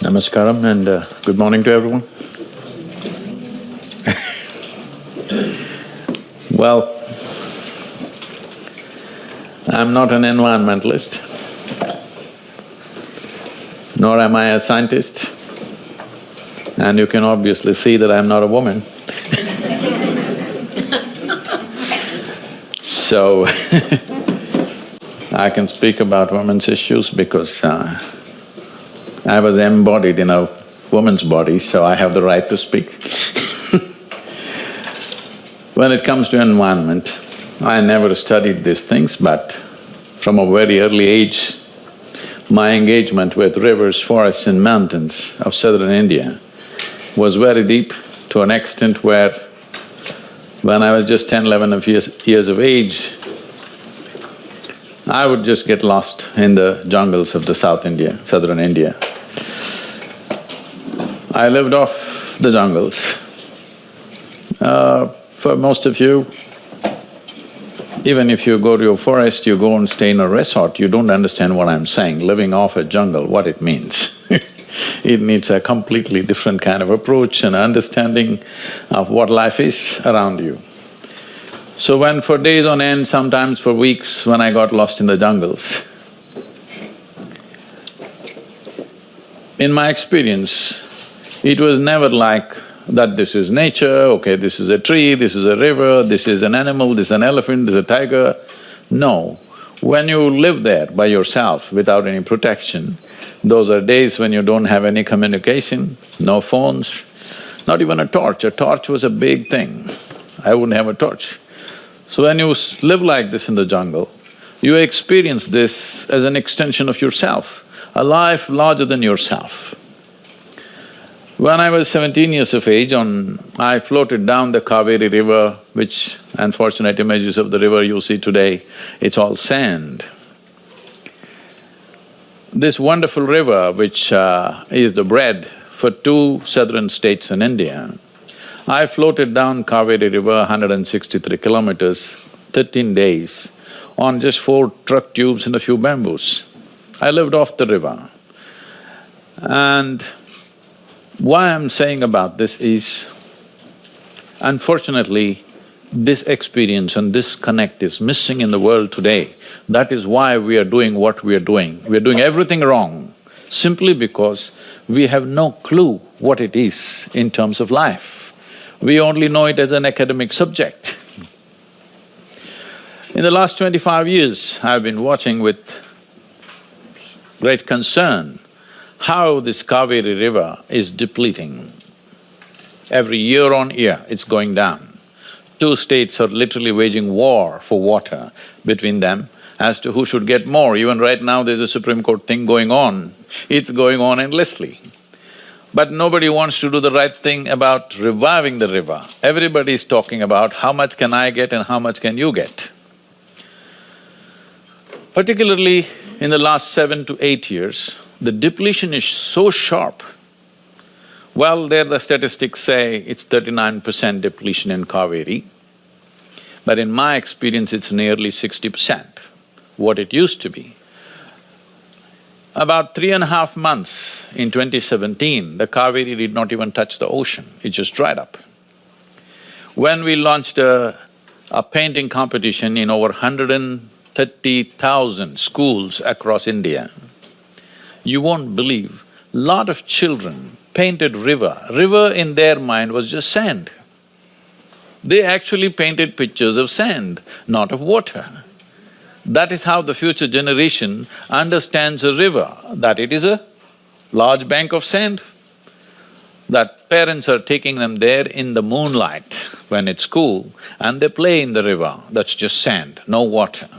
Namaskaram and good morning to everyone. Well, I'm not an environmentalist, nor am I a scientist, and you can obviously see that I'm not a woman. So, I can speak about women's issues because I was embodied in a woman's body, so I have the right to speak. When it comes to environment, I never studied these things, but from a very early age, my engagement with rivers, forests and mountains of southern India was very deep, to an extent where when I was just 10, 11 years of age, I would just get lost in the jungles of the southern India. I lived off the jungles. For most of you, even if you go to a forest, you go and stay in a resort, you don't understand what I'm saying, living off a jungle, what it means. It needs a completely different kind of approach and understanding of what life is around you. So when for days on end, sometimes for weeks, when I got lost in the jungles, in my experience, it was never like that this is nature, okay, this is a tree, this is a river, this is an animal, this is an elephant, this is a tiger. No, when you live there by yourself without any protection, those are days when you don't have any communication, no phones, not even a torch. A torch was a big thing. I wouldn't have a torch. So when you live like this in the jungle, you experience this as an extension of yourself, a life larger than yourself. When I was 17 years of age, I floated down the Kaveri river, which unfortunate images of the river you see today, it's all sand. This wonderful river, which is the bread for two southern states in India, I floated down Kaveri river 163 kilometers, 13 days, on just 4 truck tubes and a few bamboos. I lived off the river. And why I'm saying about this is, unfortunately, this experience and this connect is missing in the world today. That is why we are doing what we are doing. We are doing everything wrong, simply because we have no clue what it is in terms of life. We only know it as an academic subject. In the last 25 years, I've been watching with great concern how this Kaveri river is depleting. Every year on year, it's going down. 2 states are literally waging war for water between them as to who should get more. Even right now, there's a Supreme Court thing going on. It's going on endlessly. But nobody wants to do the right thing about reviving the river. Everybody is talking about how much can I get and how much can you get. Particularly in the last 7 to 8 years, the depletion is so sharp. Well, there the statistics say it's 39% depletion in Kaveri, but in my experience it's nearly 60%, what it used to be. About 3.5 months in 2017, the Kaveri did not even touch the ocean, it just dried up. When we launched a painting competition in over 130,000 schools across India, you won't believe, lot of children painted river. River in their mind was just sand. They actually painted pictures of sand, not of water. That is how the future generation understands a river, that it is a large bank of sand. That parents are taking them there in the moonlight when it's cool and they play in the river, that's just sand, no water.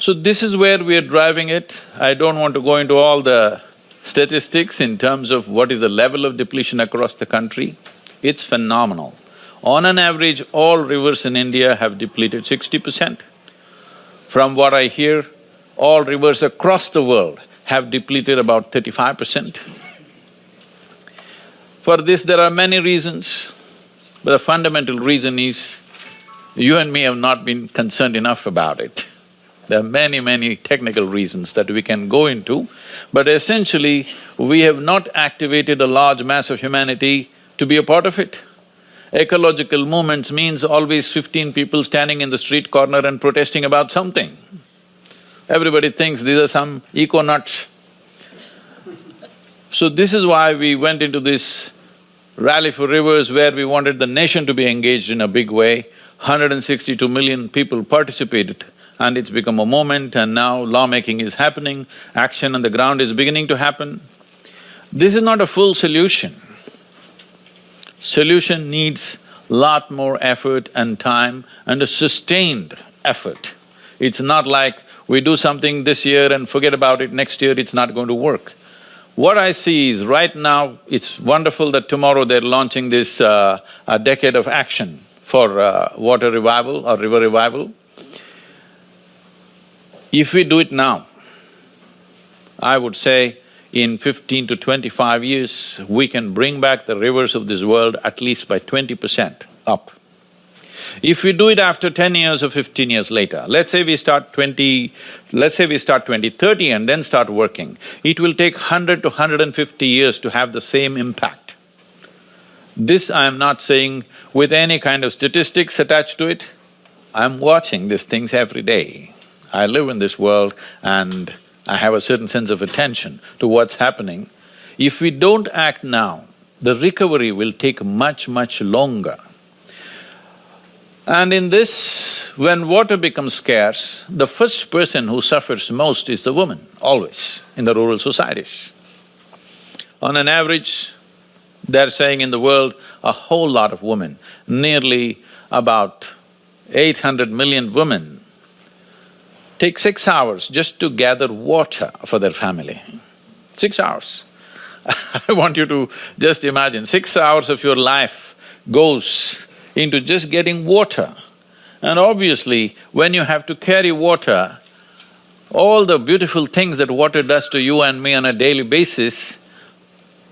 So this is where we are driving it. I don't want to go into all the statistics in terms of what is the level of depletion across the country. It's phenomenal. On an average, all rivers in India have depleted 60%. From what I hear, all rivers across the world have depleted about 35%. For this, there are many reasons, but the fundamental reason is you and me have not been concerned enough about it. There are many, many technical reasons that we can go into, but essentially, we have not activated a large mass of humanity to be a part of it. Ecological movements means always 15 people standing in the street corner and protesting about something. Everybody thinks these are some eco-nuts. So this is why we went into this Rally for Rivers, where we wanted the nation to be engaged in a big way. 162 million people participated, and it's become a movement, and now lawmaking is happening, action on the ground is beginning to happen. This is not a full solution. Solution needs lot more effort and time and a sustained effort. It's not like we do something this year and forget about it, next year it's not going to work. What I see is right now, it's wonderful that tomorrow they're launching this a decade of action for water revival or river revival. If we do it now, I would say in 15 to 25 years, we can bring back the rivers of this world at least by 20% up. If we do it after 10 years or 15 years later, let's say we start 2030 and then start working, it will take 100 to 150 years to have the same impact. This I am not saying with any kind of statistics attached to it. I'm watching these things every day. I live in this world and I have a certain sense of attention to what's happening. If we don't act now, the recovery will take much, much longer. And in this, when water becomes scarce, the first person who suffers most is the woman, always, in the rural societies. On an average, they're saying in the world, a whole lot of women, nearly about 800 million women, take 6 hours just to gather water for their family. 6 hours. I want you to just imagine, 6 hours of your life goes into just getting water. And obviously, when you have to carry water, all the beautiful things that water does to you and me on a daily basis,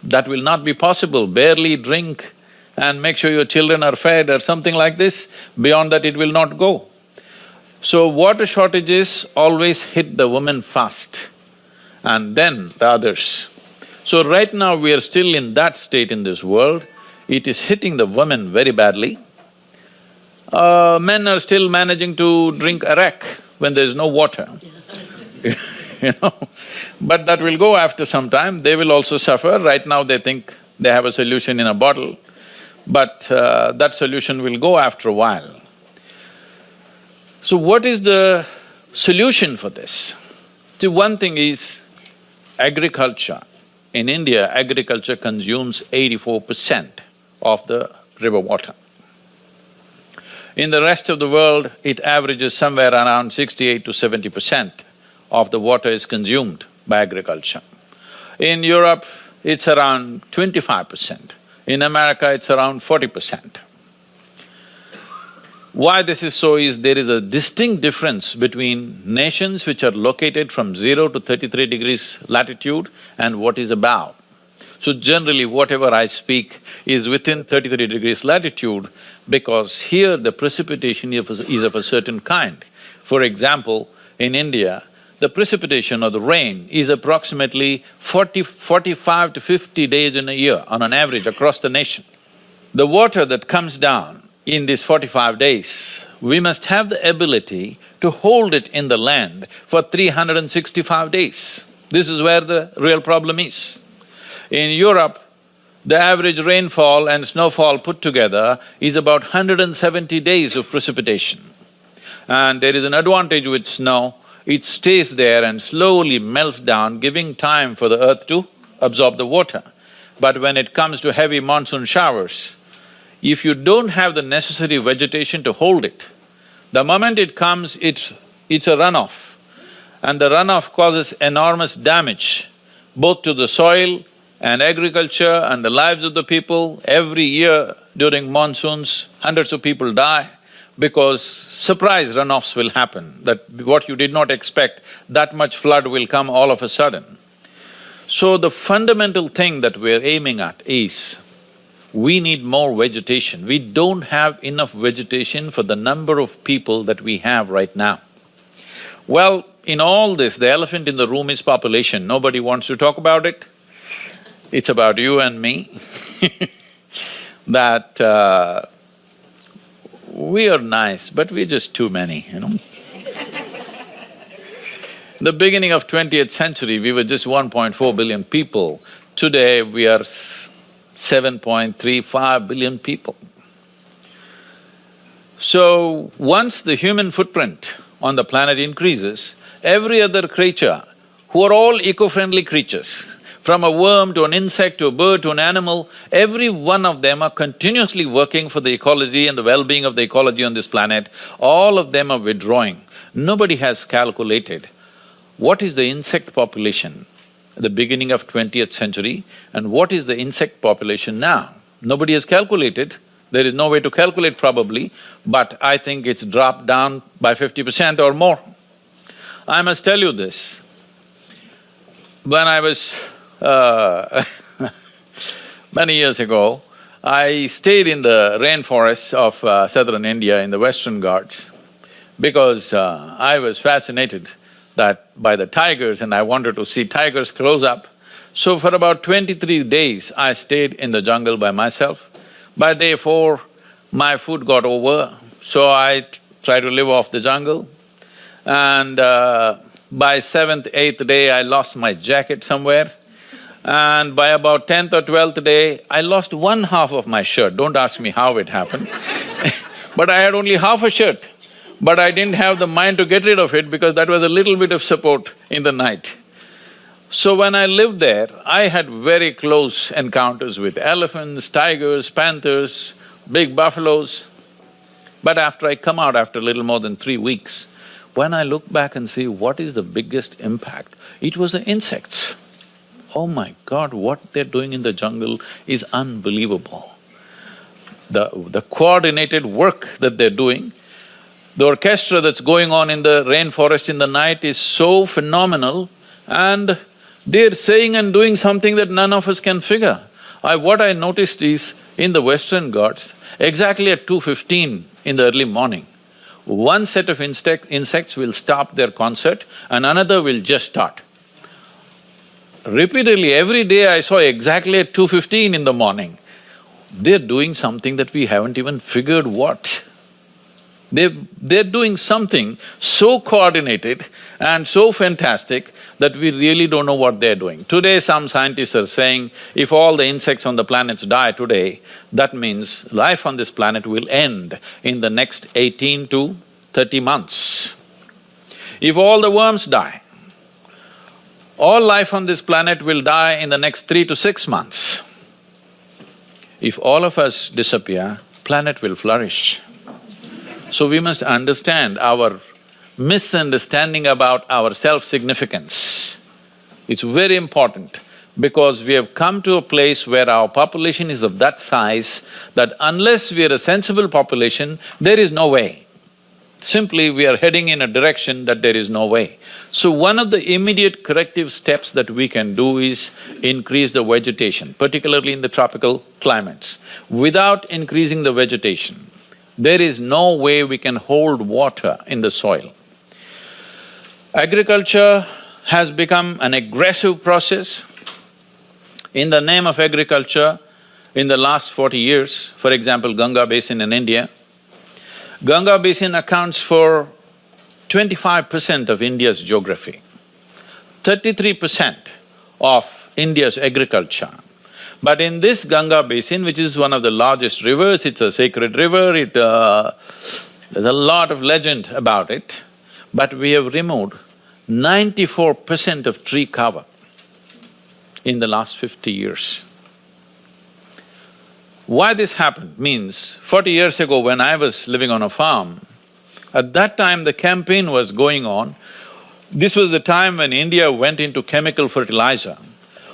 that will not be possible. Barely drink and make sure your children are fed or something like this, beyond that it will not go. So water shortages always hit the women first and then the others. So right now we are still in that state in this world, it is hitting the women very badly. Men are still managing to drink arak when there is no water you know. But that will go after some time, they will also suffer. Right now they think they have a solution in a bottle, but that solution will go after a while. So what is the solution for this? See, one thing is agriculture. In India, agriculture consumes 84% of the river water. In the rest of the world, it averages somewhere around 68 to 70% of the water is consumed by agriculture. In Europe, it's around 25%. In America, it's around 40%. Why this is so is there is a distinct difference between nations which are located from 0 to 33 degrees latitude and what is above. So generally, whatever I speak is within 33 degrees latitude because here the precipitation is of a certain kind. For example, in India, the precipitation or the rain is approximately 45 to 50 days in a year on an average across the nation. The water that comes down in these 45 days, we must have the ability to hold it in the land for 365 days. This is where the real problem is. In Europe, the average rainfall and snowfall put together is about 170 days of precipitation. And there is an advantage with snow, it stays there and slowly melts down, giving time for the earth to absorb the water. But when it comes to heavy monsoon showers, if you don't have the necessary vegetation to hold it, the moment it comes, it's a runoff. And the runoff causes enormous damage both to the soil and agriculture and the lives of the people. Every year during monsoons, hundreds of people die because surprise runoffs will happen, that what you did not expect, that much flood will come all of a sudden. So the fundamental thing that we're aiming at is, we need more vegetation. We don't have enough vegetation for the number of people that we have right now. Well, in all this, the elephant in the room is population. Nobody wants to talk about it. It's about you and me. That we are nice, but we're just too many, you know. The beginning of 20th century, we were just 1.4 billion people. Today, we are 7.35 billion people. So, once the human footprint on the planet increases, every other creature, who are all eco-friendly creatures, from a worm to an insect to a bird to an animal, every one of them are continuously working for the ecology and the well-being of the ecology on this planet. All of them are withdrawing. Nobody has calculated what is the insect population at the beginning of 20th century and what is the insect population now. Nobody has calculated. There is no way to calculate probably, but I think it's dropped down by 50% or more. I must tell you this, when I was many years ago, I stayed in the rainforests of southern India in the Western Ghats because I was fascinated by the tigers and I wanted to see tigers close up. So for about 23 days, I stayed in the jungle by myself. By day 4, my food got over, so I tried to live off the jungle. And by 7th, 8th day, I lost my jacket somewhere. And by about 10th or 12th day, I lost one half of my shirt. Don't ask me how it happened. But I had only half a shirt. But I didn't have the mind to get rid of it because that was a little bit of support in the night. So when I lived there, I had very close encounters with elephants, tigers, panthers, big buffaloes. But after I come out after a little more than 3 weeks, when I look back and see what is the biggest impact, it was the insects. Oh my God, what they're doing in the jungle is unbelievable. The coordinated work that they're doing, the orchestra that's going on in the rainforest in the night is so phenomenal, and they're saying and doing something that none of us can figure. What I noticed is, in the Western Ghats, exactly at 2:15 in the early morning, one set of insects will stop their concert and another will just start. Repeatedly, every day I saw exactly at 2:15 in the morning. They're doing something that we haven't even figured what. They're doing something so coordinated and so fantastic that we really don't know what they're doing. Today, some scientists are saying if all the insects on the planet die today, that means life on this planet will end in the next 18 to 30 months. If all the worms die, all life on this planet will die in the next 3 to 6 months. If all of us disappear, planet will flourish. So we must understand our misunderstanding about our self-significance. It's very important because we have come to a place where our population is of that size that unless we are a sensible population, there is no way. Simply, we are heading in a direction that there is no way. So one of the immediate corrective steps that we can do is increase the vegetation, particularly in the tropical climates. Without increasing the vegetation, there is no way we can hold water in the soil. Agriculture has become an aggressive process. In the name of agriculture, in the last 40 years, for example, Ganga Basin in India, Ganga Basin accounts for 25% of India's geography, 33% of India's agriculture. But in this Ganga Basin, which is one of the largest rivers, it's a sacred river, there's a lot of legend about it, but we have removed 94% of tree cover in the last 50 years. Why this happened means, 40 years ago when I was living on a farm, at that time the campaign was going on. This was the time when India went into chemical fertilizer.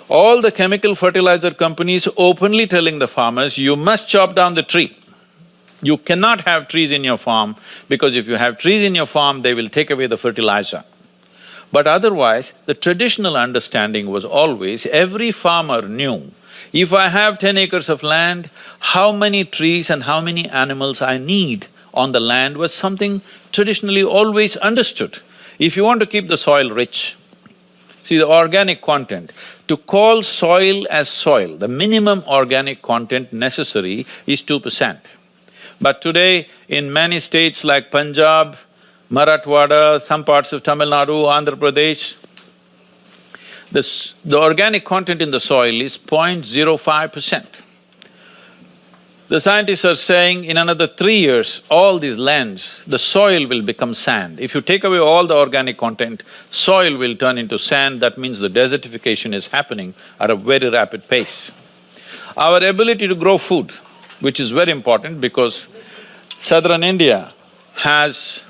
All the chemical fertilizer companies openly telling the farmers, you must chop down the tree. You cannot have trees in your farm because if you have trees in your farm, they will take away the fertilizer. But otherwise, the traditional understanding was always, every farmer knew, if I have 10 acres of land, how many trees and how many animals I need on the land was something traditionally always understood. If you want to keep the soil rich, see the organic content, to call soil as soil, the minimum organic content necessary is 2%. But today, in many states like Punjab, Marathwada, some parts of Tamil Nadu, Andhra Pradesh, the organic content in the soil is 0.05%. The scientists are saying in another 3 years, all these lands, the soil will become sand. If you take away all the organic content, soil will turn into sand, that means the desertification is happening at a very rapid pace. Our ability to grow food, which is very important because southern India has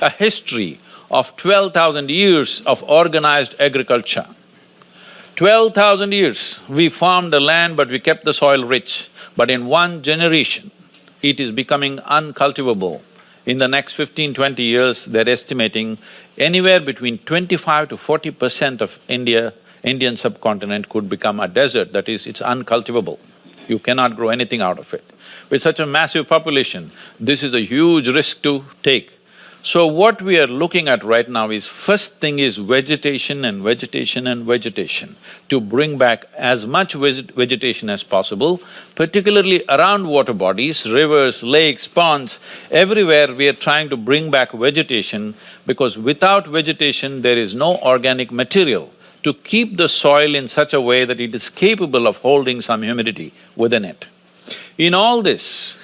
a history of 12,000 years of organized agriculture. 12,000 years, we farmed the land but we kept the soil rich. But in one generation, it is becoming uncultivable. In the next 15–20 years, they're estimating anywhere between 25 to 40% of Indian subcontinent could become a desert, that is, it's uncultivable. You cannot grow anything out of it. With such a massive population, this is a huge risk to take. So what we are looking at right now is, first thing is vegetation and vegetation and vegetation, to bring back as much vegetation as possible, particularly around water bodies, rivers, lakes, ponds, everywhere we are trying to bring back vegetation because without vegetation there is no organic material to keep the soil in such a way that it is capable of holding some humidity within it. In all this,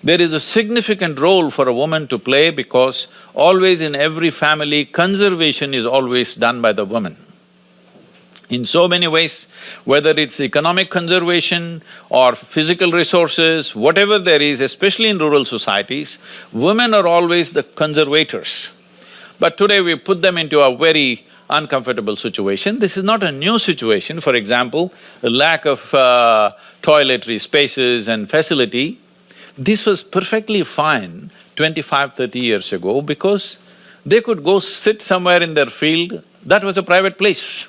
there is a significant role for a woman to play because always in every family, conservation is always done by the woman. In so many ways, whether it's economic conservation or physical resources, whatever there is, especially in rural societies, women are always the conservators. But today we put them into a very uncomfortable situation. This is not a new situation. For example, the lack of toiletry spaces and facility, this was perfectly fine 25–30 years ago because they could go sit somewhere in their field, that was a private place.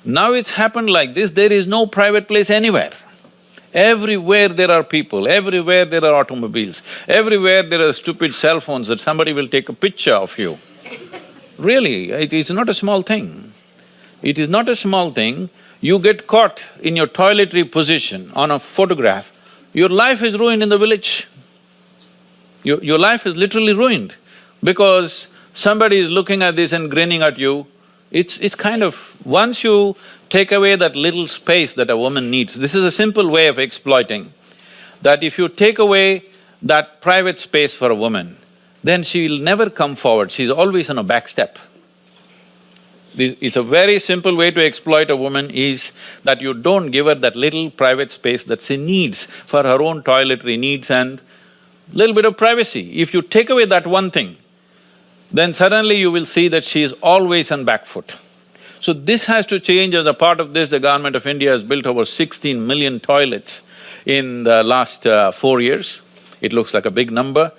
Now it's happened like this, there is no private place anywhere. Everywhere there are people, everywhere there are automobiles, everywhere there are stupid cell phones that somebody will take a picture of you. Really, it is not a small thing. It is not a small thing. You get caught in your toiletry position on a photograph, your life is ruined in the village. Your life is literally ruined because somebody is looking at this and grinning at you. It's kind of… once you take away that little space that a woman needs, this is a simple way of exploiting, that if you take away that private space for a woman, then she'll never come forward, she's always on a back step. It's a very simple way to exploit a woman is that you don't give her that little private space that she needs for her own toiletry needs and little bit of privacy. If you take away that one thing, then suddenly you will see that she is always on back foot. So this has to change. As a part of this, the government of India has built over 16 million toilets in the last 4 years. It looks like a big number,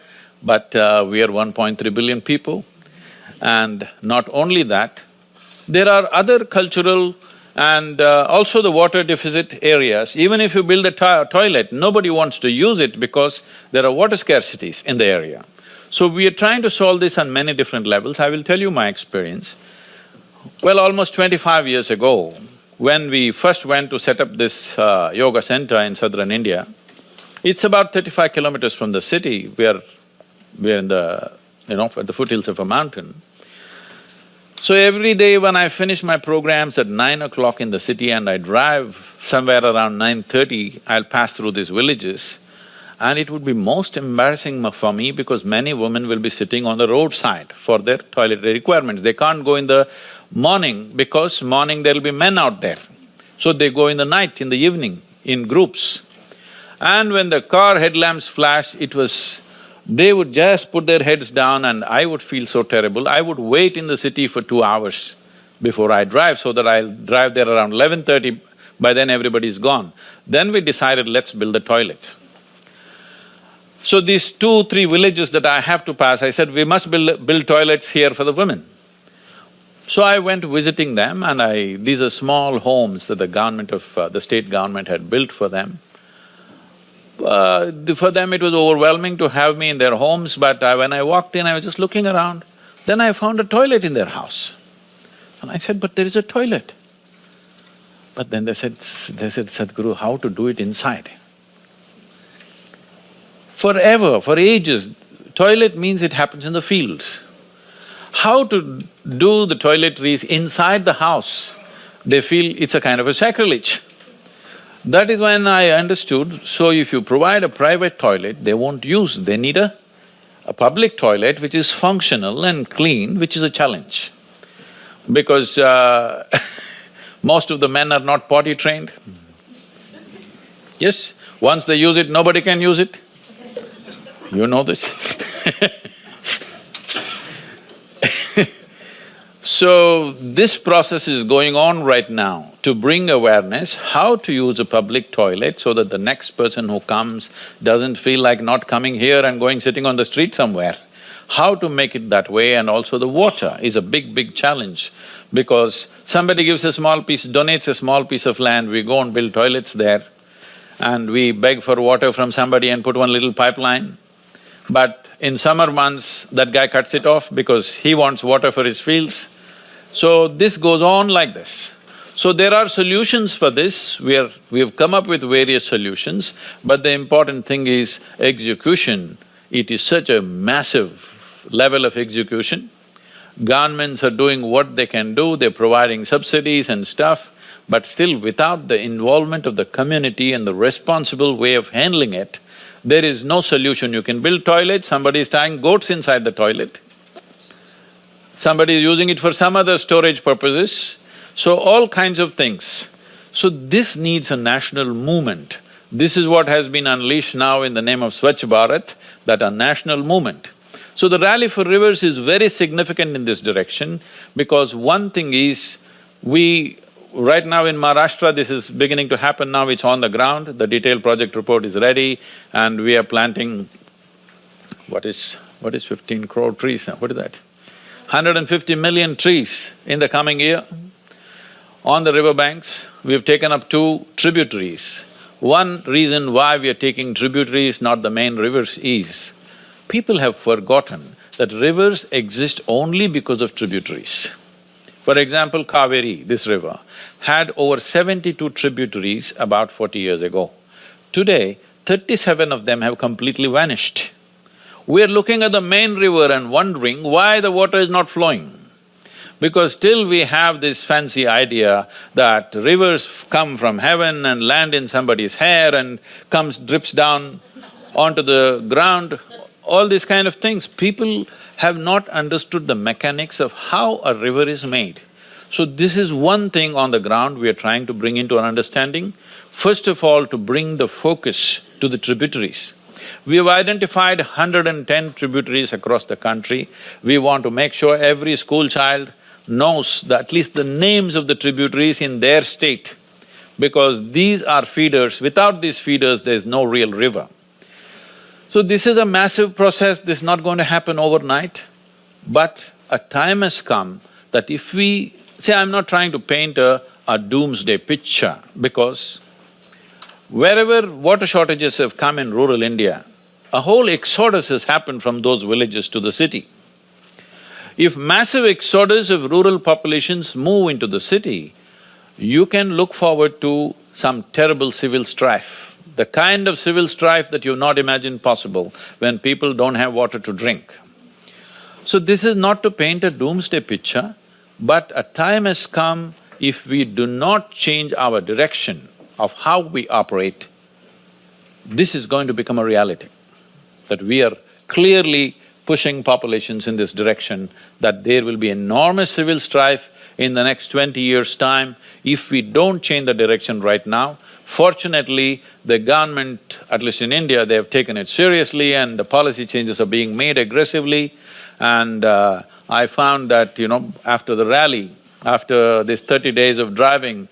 but we are 1.3 billion people. And not only that, there are other cultural and also the water deficit areas. Even if you build a toilet, nobody wants to use it because there are water scarcities in the area. So we are trying to solve this on many different levels. I will tell you my experience. Well, almost 25 years ago, when we first went to set up this yoga center in southern India, it's about 35 kilometers from the city. We're in the… at the foothills of a mountain. So every day when I finish my programs at 9 o'clock in the city and I drive somewhere around 9:30, I'll pass through these villages and it would be most embarrassing for me because many women will be sitting on the roadside for their toiletry requirements. They can't go in the morning because morning there'll be men out there. So they go in the night, in the evening, in groups. And when the car headlamps flash, they would just put their heads down and I would feel so terrible. I would wait in the city for 2 hours before I drive so that I'll drive there around 11:30, by then everybody's gone. Then we decided, let's build a toilet. So these 2–3 villages that I have to pass, I said, we must build toilets here for the women. So I went visiting them and these are small homes that the government of… the state government had built for them. For them it was overwhelming to have me in their homes, but when I walked in, I was just looking around. Then I found a toilet in their house. And I said, but there is a toilet. But then they said, Sadhguru, how to do it inside? Forever, for ages, toilet means it happens in the fields. How to do the toiletries inside the house, they feel it's a kind of a sacrilege. That is when I understood, so if you provide a private toilet, they won't use, they need a public toilet which is functional and clean, which is a challenge. Because most of the men are not potty trained. Yes, once they use it, nobody can use it. You know this. So, this process is going on right now to bring awareness how to use a public toilet so that the next person who comes doesn't feel like not coming here and going sitting on the street somewhere. How to make it that way, and also the water is a big challenge because somebody gives a small piece, donates a small piece of land, we go and build toilets there and we beg for water from somebody and put one little pipeline. But in summer months, that guy cuts it off because he wants water for his fields. So this goes on like this. So there are solutions for this, we've come up with various solutions, but the important thing is execution. It is such a massive level of execution. Governments are doing what they can do, they're providing subsidies and stuff, but still without the involvement of the community and the responsible way of handling it, there is no solution. You can build toilets, somebody is tying goats inside the toilet. Somebody is using it for some other storage purposes, so all kinds of things. So this needs a national movement. This is what has been unleashed now in the name of Swachh Bharat, that a national movement. So the Rally for Rivers is very significant in this direction because one thing is, right now in Maharashtra, this is beginning to happen now, it's on the ground, the detailed project report is ready and we are planting, what is 15 crore trees now, what is that? 150 million trees in the coming year. On the riverbanks, we've taken up 2 tributaries. One reason why we are taking tributaries, not the main rivers, is people have forgotten that rivers exist only because of tributaries. For example, Kaveri, this river, had over 72 tributaries about 40 years ago. Today, 37 of them have completely vanished. We're looking at the main river and wondering why the water is not flowing. Because still we have this fancy idea that rivers come from heaven and land in somebody's hair and drips down onto the ground, all these kind of things. People have not understood the mechanics of how a river is made. So this is one thing on the ground we are trying to bring into our understanding. First of all, to bring the focus to the tributaries. We have identified 110 tributaries across the country. We want to make sure every school child knows at least the names of the tributaries in their state, because these are feeders. Without these feeders, there's no real river. So this is a massive process, this is not going to happen overnight, but a time has come that if we… See, I'm not trying to paint a doomsday picture, because wherever water shortages have come in rural India, a whole exodus has happened from those villages to the city. If massive exodus of rural populations move into the city, you can look forward to some terrible civil strife, the kind of civil strife that you've not imagined possible when people don't have water to drink. So this is not to paint a doomsday picture, but a time has come, if we do not change our direction of how we operate, this is going to become a reality. That we are clearly pushing populations in this direction, that there will be enormous civil strife in the next 20 years' time if we don't change the direction right now. Fortunately, the government, at least in India, they have taken it seriously and the policy changes are being made aggressively. And I found that, after the rally, after this 30 days of driving,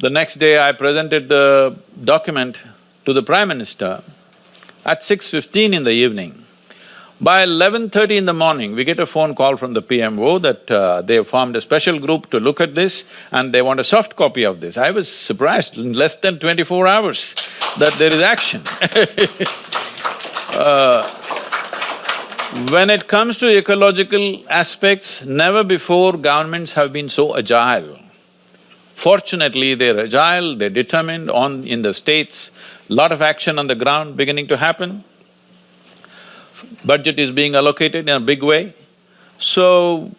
the next day I presented the document to the Prime Minister at 6:15 in the evening. By 11:30 in the morning, we get a phone call from the PMO that they have formed a special group to look at this and they want a soft copy of this. I was surprised, in less than 24 hours, that there is action. When it comes to ecological aspects, never before governments have been so agile. Fortunately, they're agile, they're determined in the states, lot of action on the ground beginning to happen. Budget is being allocated in a big way. So,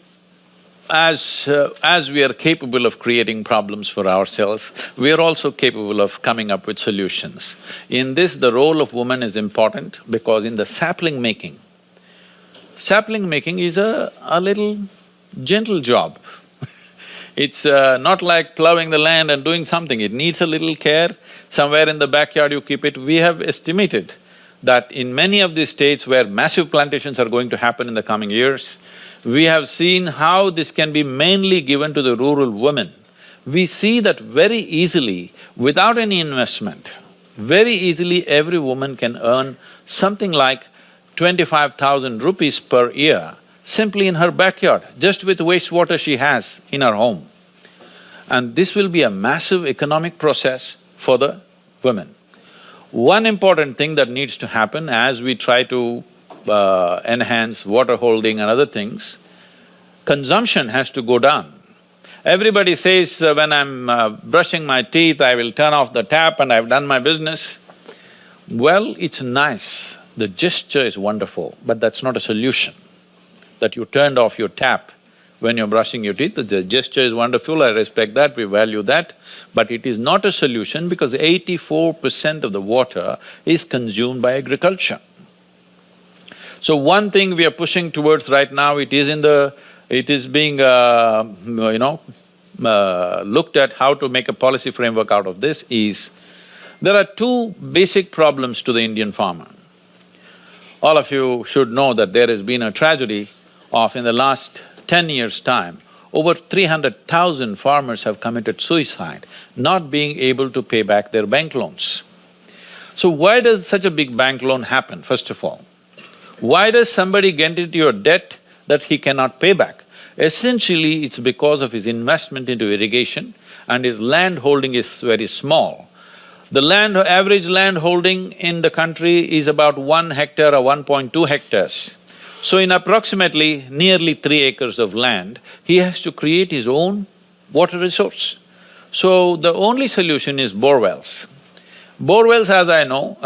as we are capable of creating problems for ourselves, we are also capable of coming up with solutions. In this, the role of woman is important because in the sapling making is a little gentle job. It's not like plowing the land and doing something, it needs a little care. Somewhere in the backyard you keep it. We have estimated that in many of these states where massive plantations are going to happen in the coming years, we have seen how this can be mainly given to the rural women. We see that very easily, without any investment, very easily every woman can earn something like 25,000 rupees per year simply in her backyard, just with wastewater she has in her home. And this will be a massive economic process for the women. One important thing that needs to happen as we try to enhance water holding and other things, consumption has to go down. Everybody says, when I'm brushing my teeth, I will turn off the tap and I've done my business. Well, it's nice, the gesture is wonderful, but that's not a solution. That you turned off your tap when you're brushing your teeth, the gesture is wonderful, I respect that, we value that, but it is not a solution because 84% of the water is consumed by agriculture. So one thing we are pushing towards right now, it is being looked at how to make a policy framework out of this is, there are two basic problems to the Indian farmer. All of you should know that there has been a tragedy of in the last 10 years' time, over 300,000 farmers have committed suicide, not being able to pay back their bank loans. So why does such a big bank loan happen, first of all? Why does somebody get into a debt that he cannot pay back? Essentially, it's because of his investment into irrigation and his land holding is very small. The average land holding in the country is about 1 hectare or 1.2 hectares. So in approximately nearly 3 acres of land, he has to create his own water resource. So the only solution is bore wells. Bore wells, as I know,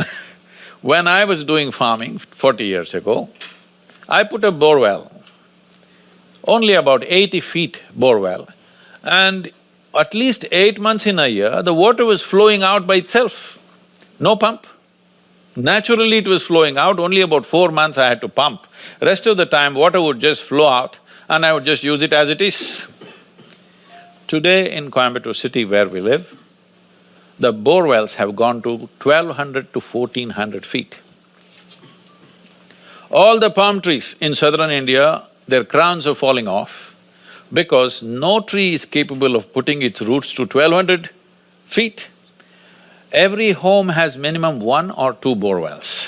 when I was doing farming 40 years ago, I put a bore well, only about 80 feet bore well, and at least 8 months in a year, the water was flowing out by itself, no pump. Naturally it was flowing out, only about 4 months I had to pump. Rest of the time, water would just flow out and I would just use it as it is. Today in Coimbatore city where we live, the bore wells have gone to 1,200 to 1,400 feet. All the palm trees in southern India, their crowns are falling off because no tree is capable of putting its roots to 1,200 feet. Every home has minimum 1 or 2 bore wells.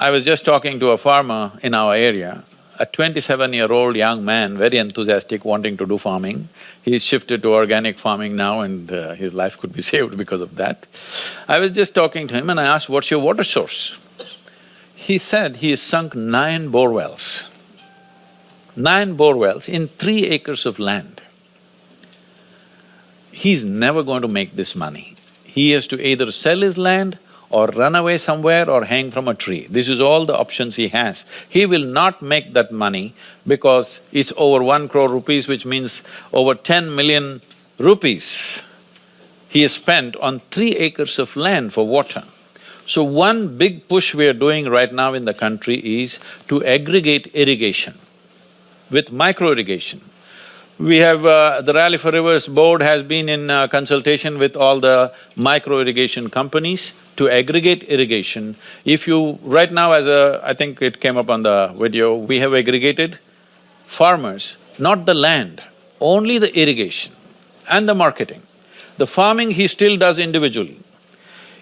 I was just talking to a farmer in our area, a 27-year-old young man, very enthusiastic, wanting to do farming. He's shifted to organic farming now and his life could be saved because of that. I was just talking to him and I asked, what's your water source? He said he has sunk 9 bore wells. 9 bore wells in 3 acres of land. He's never going to make this money. He has to either sell his land or run away somewhere or hang from a tree. This is all the options he has. He will not make that money because it's over 1 crore rupees, which means over 10 million rupees he has spent on 3 acres of land for water. So one big push we are doing right now in the country is to aggregate irrigation with micro-irrigation. We have… the Rally for Rivers board has been in consultation with all the micro-irrigation companies to aggregate irrigation. If you… right now I think it came up on the video, we have aggregated farmers, not the land, only the irrigation and the marketing. The farming he still does individually.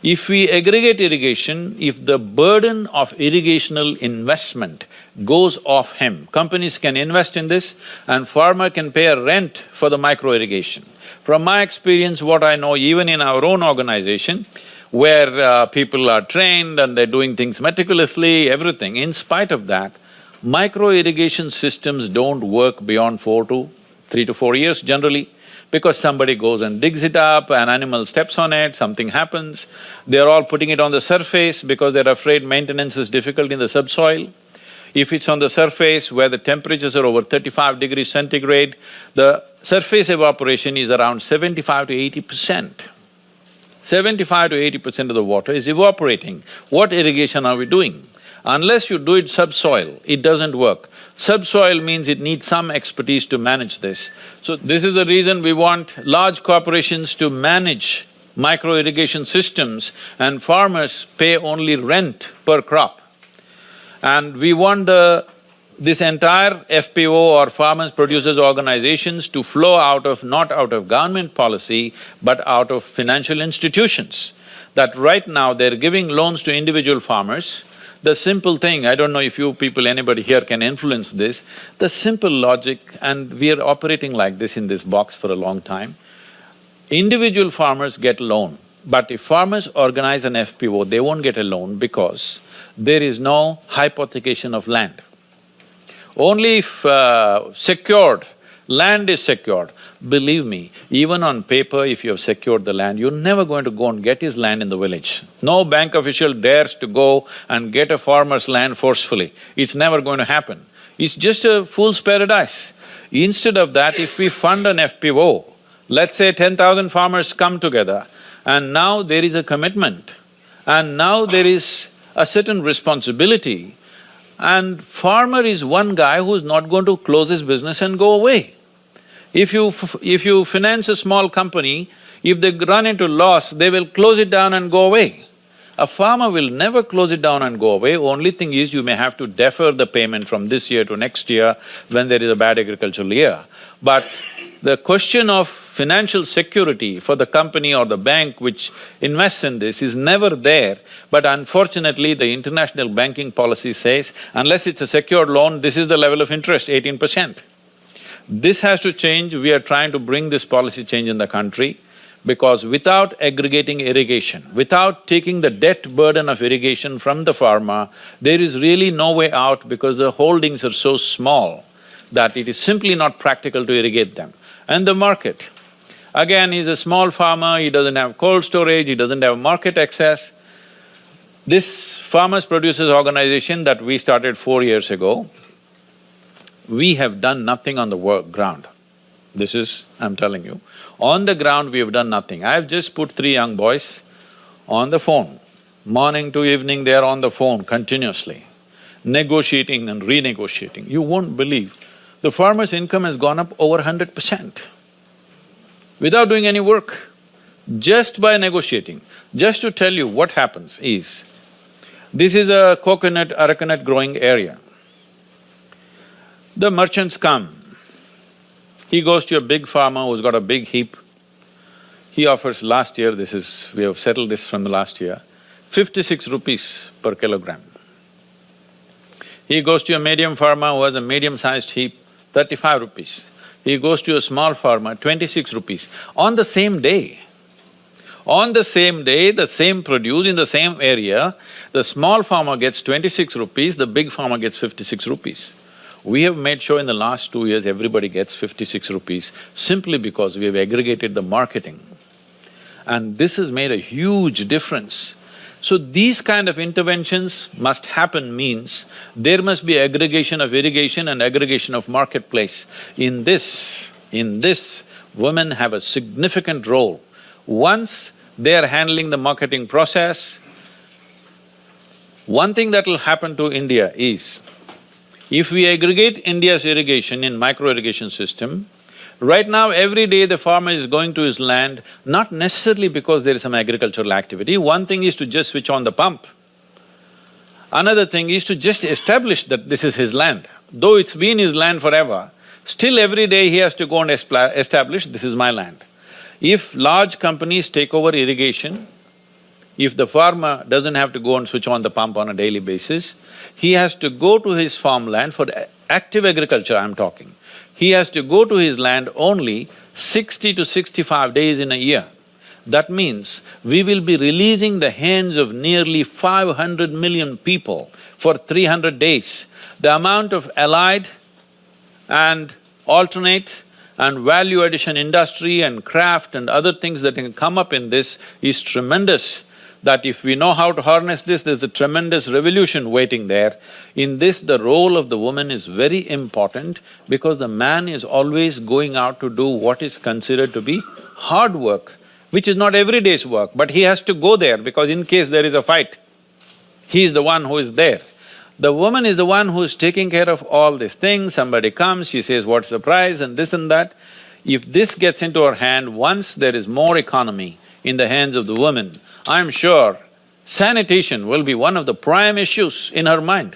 If we aggregate irrigation, if the burden of irrigational investment goes off him, companies can invest in this and farmer can pay a rent for the micro-irrigation. From my experience, what I know, even in our own organization, where people are trained and they're doing things meticulously, everything. In spite of that, micro-irrigation systems don't work beyond 3 to 4 years generally, because somebody goes and digs it up, an animal steps on it, something happens. They're all putting it on the surface because they're afraid maintenance is difficult in the subsoil. If it's on the surface where the temperatures are over 35 degrees centigrade, the surface evaporation is around 75 to 80%. 75 to 80% of the water is evaporating. What irrigation are we doing? Unless you do it subsoil, it doesn't work. Subsoil means it needs some expertise to manage this. So this is the reason we want large corporations to manage micro-irrigation systems and farmers pay only rent per crop. And we want this entire FPO or farmers producers organizations to flow not out of government policy, but out of financial institutions. That right now they're giving loans to individual farmers. The simple thing, I don't know if you people, anybody here can influence this, the simple logic, and we are operating like this in this box for a long time. Individual farmers get loan, but if farmers organize an FPO, they won't get a loan because there is no hypothecation of land. Only if land is secured. Believe me, even on paper, if you have secured the land, you're never going to go and get his land in the village. No bank official dares to go and get a farmer's land forcefully. It's never going to happen. It's just a fool's paradise. Instead of that, if we fund an FPO, let's say 10,000 farmers come together, and now there is a commitment, and now there is a certain responsibility, and farmer is one guy who's not going to close his business and go away. If you finance a small company, if they run into loss, they will close it down and go away. A farmer will never close it down and go away, only thing is you may have to defer the payment from this year to next year when there is a bad agricultural year. But the question of financial security for the company or the bank which invests in this is never there, but unfortunately the international banking policy says, unless it's a secured loan, this is the level of interest, 18%. This has to change. We are trying to bring this policy change in the country, because without aggregating irrigation, without taking the debt burden of irrigation from the farmer, there is really no way out, because the holdings are so small that it is simply not practical to irrigate them. And the market, again, he's a small farmer, he doesn't have cold storage, he doesn't have market access. This farmers producers organization that we started 4 years ago, we have done nothing on the ground. This is, I'm telling you, on the ground we have done nothing. I've just put 3 young boys on the phone. Morning to evening they are on the phone continuously, negotiating and renegotiating. You won't believe, the farmer's income has gone up over 100% without doing any work, just by negotiating. Just to tell you what happens is, this is a coconut, arecanut growing area. The merchants come, he goes to a big farmer who's got a big heap. He offers last year, we have settled this from the last year, 56 rupees per kilogram. He goes to a medium farmer who has a medium-sized heap, 35 rupees. He goes to a small farmer, 26 rupees. On the same day, the same produce in the same area, the small farmer gets 26 rupees, the big farmer gets 56 rupees. We have made sure in the last 2 years everybody gets 56 rupees simply because we have aggregated the marketing. And this has made a huge difference. So these kind of interventions must happen, means there must be aggregation of irrigation and aggregation of marketplace. In this, women have a significant role. Once they are handling the marketing process, one thing that will happen to India is, if we aggregate India's irrigation in micro-irrigation system, right now every day the farmer is going to his land, not necessarily because there is some agricultural activity. One thing is to just switch on the pump. Another thing is to just establish that this is his land. Though it's been his land forever, still every day he has to go and establish, this is my land. If large companies take over irrigation, if the farmer doesn't have to go and switch on the pump on a daily basis, he has to go to his farmland for active agriculture, I'm talking. He has to go to his land only 60 to 65 days in a year. That means we will be releasing the hands of nearly 500 million people for 300 days. The amount of allied and alternate and value addition industry and craft and other things that can come up in this is tremendous. That if we know how to harness this, there's a tremendous revolution waiting there. In this, the role of the woman is very important because the man is always going out to do what is considered to be hard work, which is not every day's work, but he has to go there because in case there is a fight, he is the one who is there. The woman is the one who is taking care of all these things. Somebody comes, she says, what's the price and this and that. If this gets into her hand, once there is more economy in the hands of the woman, I'm sure sanitation will be one of the prime issues in her mind.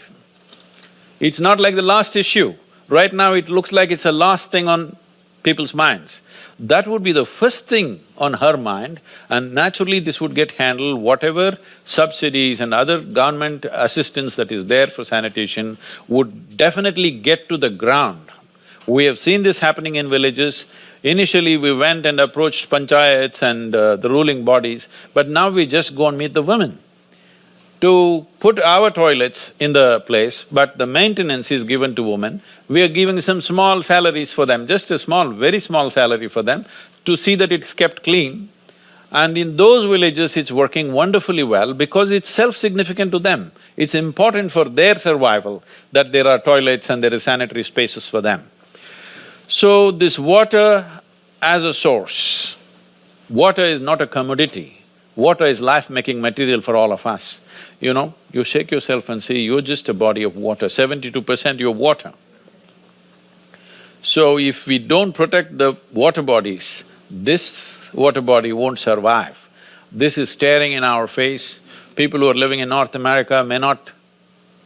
It's not like the last issue. Right now it looks like it's the last thing on people's minds. That would be the first thing on her mind, and naturally this would get handled. Whatever subsidies and other government assistance that is there for sanitation would definitely get to the ground. We have seen this happening in villages. Initially we went and approached panchayats and the ruling bodies, but now we just go and meet the women to put our toilets in the place, but the maintenance is given to women. We are giving some small salaries for them, just a small, very small salary for them to see that it's kept clean. And in those villages it's working wonderfully well because it's self-significant to them. It's important for their survival that there are toilets and there are sanitary spaces for them. So this water as a source, water is not a commodity, water is life-making material for all of us. You know, you shake yourself and see, you're just a body of water, 72% you're water. So if we don't protect the water bodies, this water body won't survive. This is staring in our face. People who are living in North America may not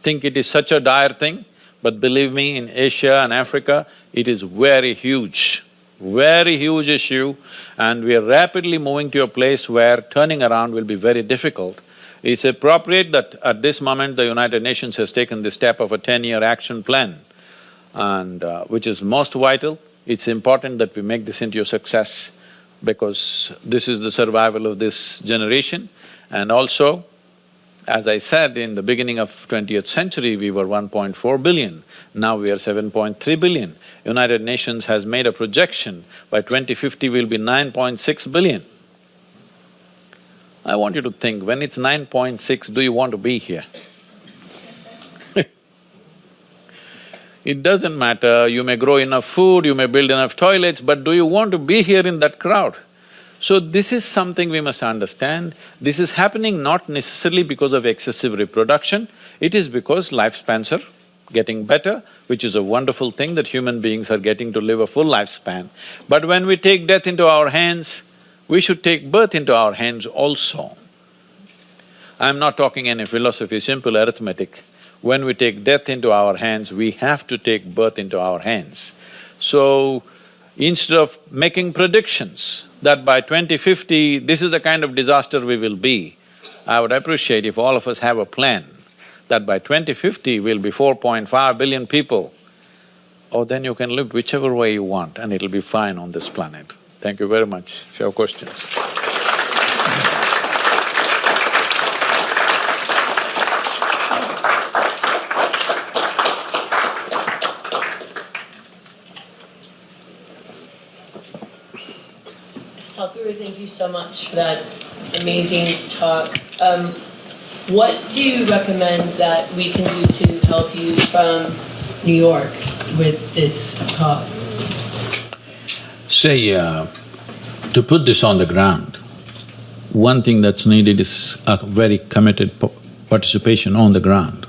think it is such a dire thing, but believe me, in Asia and Africa, it is very huge issue, and we are rapidly moving to a place where turning around will be very difficult. It's appropriate that at this moment the United Nations has taken the step of a 10-year action plan, and which is most vital. It's important that we make this into a success because this is the survival of this generation. And also, as I said, in the beginning of 20th century, we were 1.4 billion, now we are 7.3 billion. United Nations has made a projection, by 2050 we'll be 9.6 billion. I want you to think, when it's 9.6, do you want to be here? It doesn't matter, you may grow enough food, you may build enough toilets, but do you want to be here in that crowd? So this is something we must understand. This is happening not necessarily because of excessive reproduction, it is because lifespans are getting better, which is a wonderful thing that human beings are getting to live a full lifespan. But when we take death into our hands, we should take birth into our hands also. I'm not talking any philosophy, simple arithmetic. When we take death into our hands, we have to take birth into our hands. So, instead of making predictions that by 2050, this is the kind of disaster we will be, I would appreciate if all of us have a plan that by 2050 we'll be 4.5 billion people. Oh, then you can live whichever way you want and it'll be fine on this planet. Thank you very much. If you have questions. Sadhguru, thank you so much for that amazing talk. What do you recommend that we can do to help you from New York with this cause? Say, to put this on the ground, one thing that's needed is a very committed participation on the ground.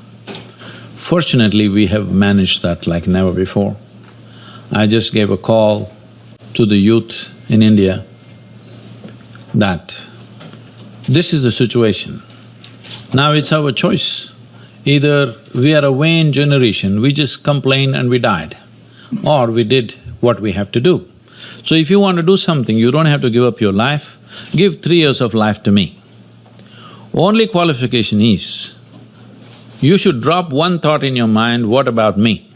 Fortunately, we have managed that like never before. I just gave a call to the youth in India that this is the situation. Now it's our choice. Either we are a vain generation, we just complain and we died, or we did what we have to do. So if you want to do something, you don't have to give up your life, give 3 years of life to me. Only qualification is, you should drop one thought in your mind, what about me?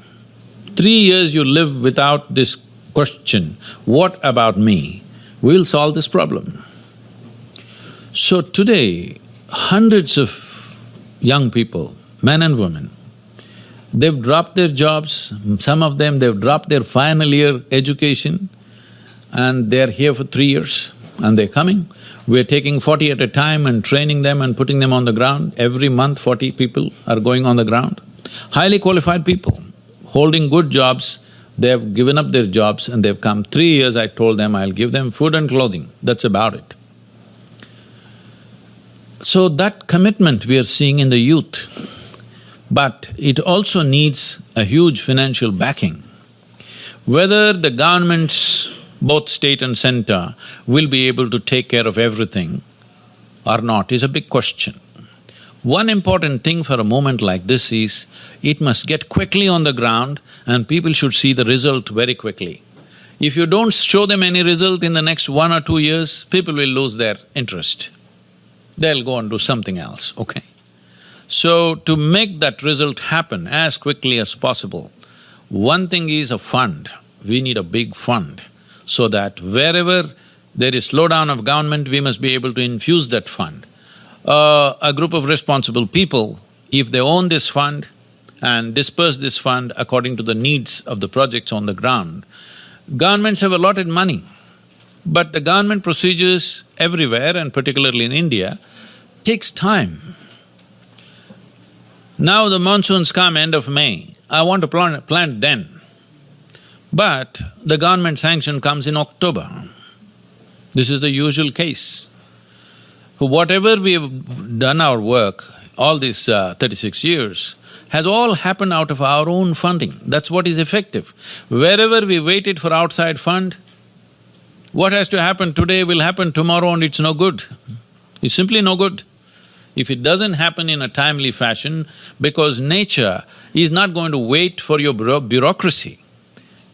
3 years you live without this question, what about me? We'll solve this problem. So today, hundreds of young people, men and women, they've dropped their jobs, some of them they've dropped their final year education and they're here for 3 years and they're coming. We're taking 40 at a time and training them and putting them on the ground. Every month 40 people are going on the ground. Highly qualified people, holding good jobs, they have given up their jobs and they've come. 3 years I told them I'll give them food and clothing, that's about it. So that commitment we are seeing in the youth, but it also needs a huge financial backing. Whether the governments, both state and center, will be able to take care of everything or not is a big question. One important thing for a movement like this is, it must get quickly on the ground and people should see the result very quickly. If you don't show them any result in the next 1 or 2 years, people will lose their interest. They'll go and do something else, okay? So, to make that result happen as quickly as possible, one thing is a fund. We need a big fund so that wherever there is slowdown of government, we must be able to infuse that fund. A group of responsible people, if they own this fund and disperse this fund according to the needs of the projects on the ground, governments have allotted money, but the government procedures everywhere and particularly in India takes time. Now the monsoons come end of May, I want to plant then, but the government sanction comes in October. This is the usual case. For whatever we have done our work, all these 36 years, has all happened out of our own funding. That's what is effective. Wherever we waited for outside fund, what has to happen today will happen tomorrow and it's no good. It's simply no good. If it doesn't happen in a timely fashion, because nature is not going to wait for your bureaucracy.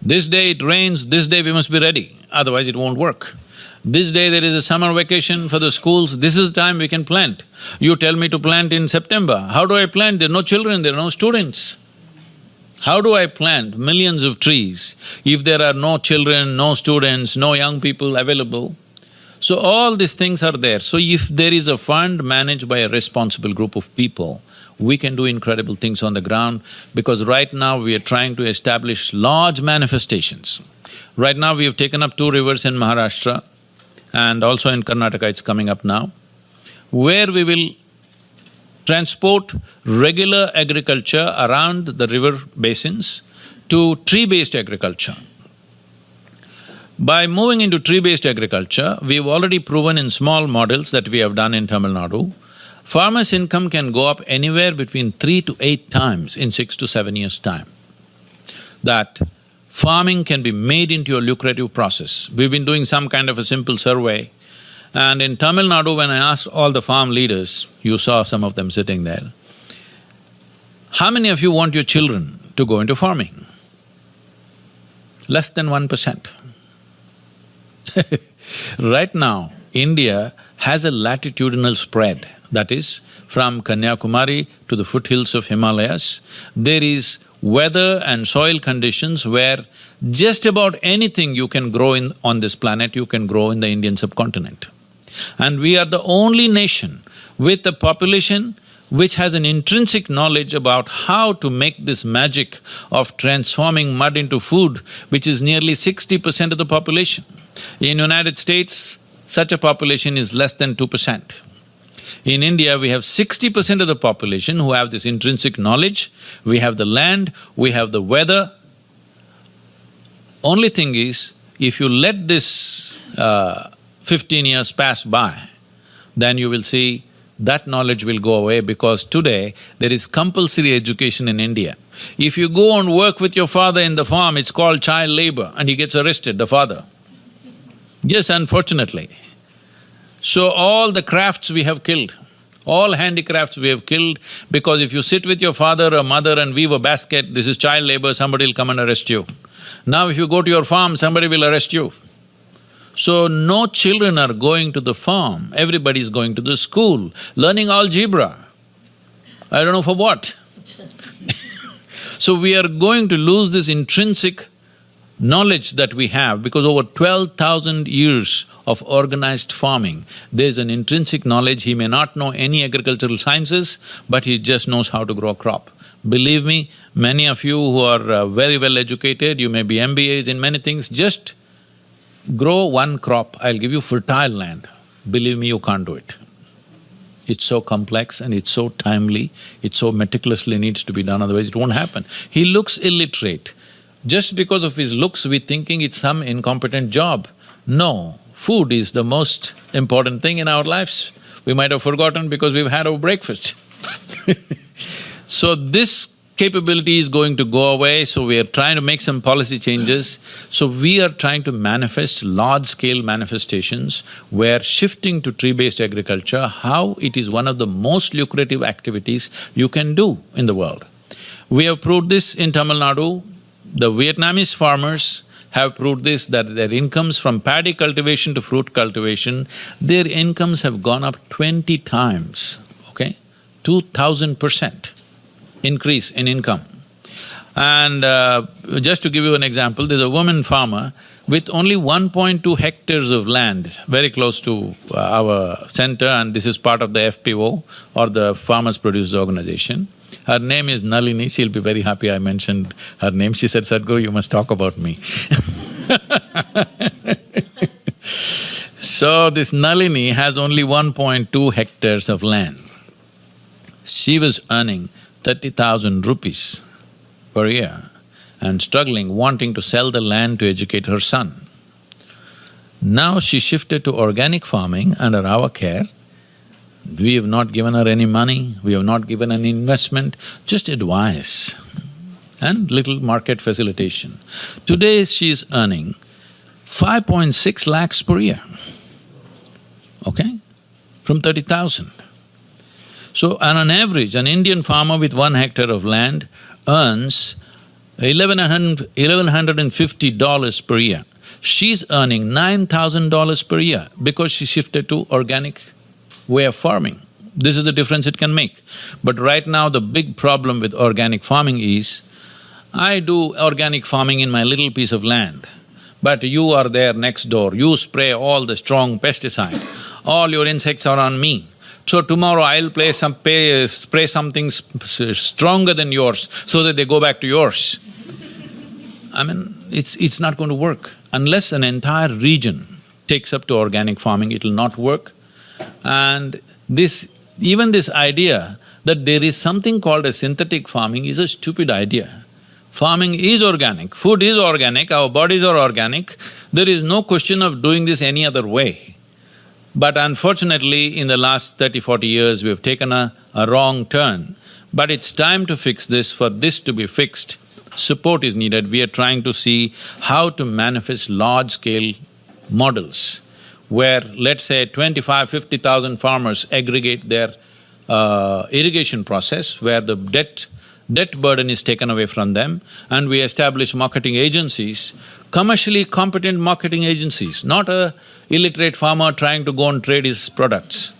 This day it rains, this day we must be ready, otherwise it won't work. This day there is a summer vacation for the schools, this is the time we can plant. You tell me to plant in September, how do I plant? There are no children, there are no students. How do I plant millions of trees if there are no children, no students, no young people available? So all these things are there. So if there is a fund managed by a responsible group of people, we can do incredible things on the ground, because right now we are trying to establish large manifestations. Right now we have taken up 2 rivers in Maharashtra and also in Karnataka it's coming up now, where we will transport regular agriculture around the river basins to tree-based agriculture. By moving into tree-based agriculture, we've already proven in small models that we have done in Tamil Nadu, farmers' income can go up anywhere between 3 to 8 times in 6 to 7 years' time. That farming can be made into a lucrative process. We've been doing some kind of a simple survey, and in Tamil Nadu, when I asked all the farm leaders, you saw some of them sitting there, how many of you want your children to go into farming? Less than 1%. Right now, India has a latitudinal spread, that is, from Kanyakumari to the foothills of Himalayas, there is weather and soil conditions where just about anything you can grow on this planet, you can grow in the Indian subcontinent. And we are the only nation with a population which has an intrinsic knowledge about how to make this magic of transforming mud into food, which is nearly 60% of the population. In United States, such a population is less than 2%. In India, we have 60% of the population who have this intrinsic knowledge, we have the land, we have the weather. Only thing is, if you let this 15 years pass by, then you will see that knowledge will go away, because today there is compulsory education in India. If you go and work with your father in the farm, it's called child labor and he gets arrested, the father. Yes, unfortunately. So all the crafts we have killed, all handicrafts we have killed, because if you sit with your father or mother and weave a basket, this is child labor, somebody will come and arrest you. Now if you go to your farm, somebody will arrest you. So no children are going to the farm, everybody is going to the school, learning algebra. I don't know for what. So we are going to lose this intrinsic knowledge that we have, because over 12,000 years of organized farming, there's an intrinsic knowledge. He may not know any agricultural sciences, but he just knows how to grow a crop. Believe me, many of you who are very well educated, you may be MBAs in many things, just grow one crop, I'll give you fertile land. Believe me, you can't do it. It's so complex and it's so timely, it so meticulously needs to be done, otherwise it won't happen. He looks illiterate. Just because of his looks, we're thinking it's some incompetent job. No, food is the most important thing in our lives. We might have forgotten because we've had our breakfast. So this capability is going to go away, so we are trying to make some policy changes. So we are trying to manifest large-scale manifestations where shifting to tree-based agriculture, how it is one of the most lucrative activities you can do in the world. We have proved this in Tamil Nadu. The Vietnamese farmers have proved this, that their incomes from paddy cultivation to fruit cultivation, their incomes have gone up 20 times, okay? 2,000% increase in income. And just to give you an example, there's a woman farmer with only 1.2 hectares of land, very close to our center, and this is part of the FPO or the Farmers Producers Organization. Her name is Nalini, she'll be very happy I mentioned her name. She said, "Sadhguru, you must talk about me." So this Nalini has only 1.2 hectares of land. She was earning 30,000 rupees per year and struggling, wanting to sell the land to educate her son. Now she shifted to organic farming under our care. We have not given her any money, we have not given any investment, just advice and little market facilitation. Today she is earning 5.6 lakhs per year, okay, from 30,000. So on an average, an Indian farmer with 1 hectare of land earns $1,150 per year. She's earning $9,000 per year because she shifted to organic way of farming. This is the difference it can make. But right now the big problem with organic farming is, I do organic farming in my little piece of land, but you are there next door, you spray all the strong pesticide, all your insects are on me. So tomorrow I'll spray something stronger than yours so that they go back to yours. I mean, it's not going to work. Unless an entire region takes up to organic farming, it'll not work. And even this idea that there is something called a synthetic farming is a stupid idea. Farming is organic, food is organic, our bodies are organic, there is no question of doing this any other way. But unfortunately, in the last 30-40 years, we've taken a wrong turn. But it's time to fix this. For this to be fixed, support is needed. We are trying to see how to manifest large-scale models where, let's say, 25,000–50,000 farmers aggregate their irrigation process, where the debt burden is taken away from them, and we establish marketing agencies, commercially competent marketing agencies, not a illiterate farmer trying to go and trade his products.